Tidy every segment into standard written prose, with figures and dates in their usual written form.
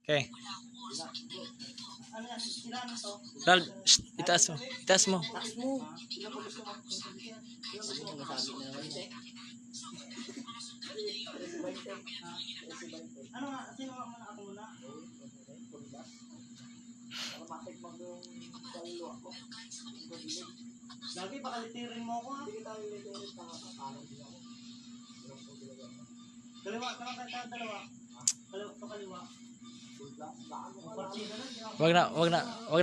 Okay. Ano yan? Ilan to? Ral, itaas mo. Itaas mo. Taas mo. Ilan po gusto mo? Ilan gusto mo? Ano nga? Sino nga muna ako muna? Matik mag yung kalilo ako. Lagi baka litirin mo ako ha? Hindi tayo litirin. Tangan din ako. Kaliwa, tangan tayo dalawa. Kaliwa to kaliwa. Wag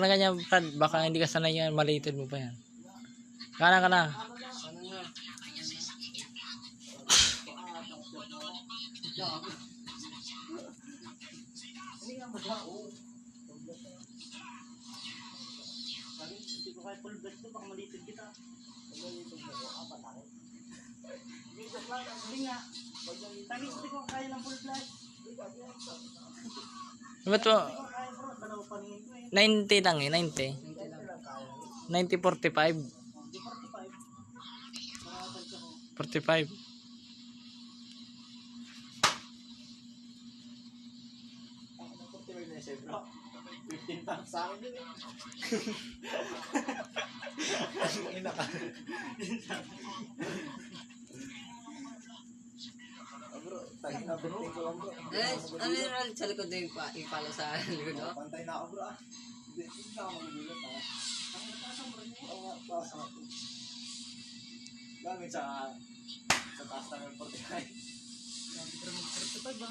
na ganyan, Brad. Baka hindi ka sanay yan, maliitin mo pa yan. Kana ka na. Hindi nga magao. Hindi ko kaya full blast doon, baka malitid kita. Hindi nga. Tangis, hindi ko kaya ng full blast. Ba't mo? Hindi ko kaya bro, dalawa paningin ko eh. 90 lang eh, 90. 90-45. 45. Bro, 15 pounds sa akin yun eh. Ang ina ka. Bro, tayo na bro. Ano yung roll sa likod na yung ipalo sa likod mo? Pantay na ako bro ah. Hindi na ako magugulat ah. Ang natasang bro niya. Oo nga, taas ako. Gamit sa taas ng 45. Gamit sa 45 ba?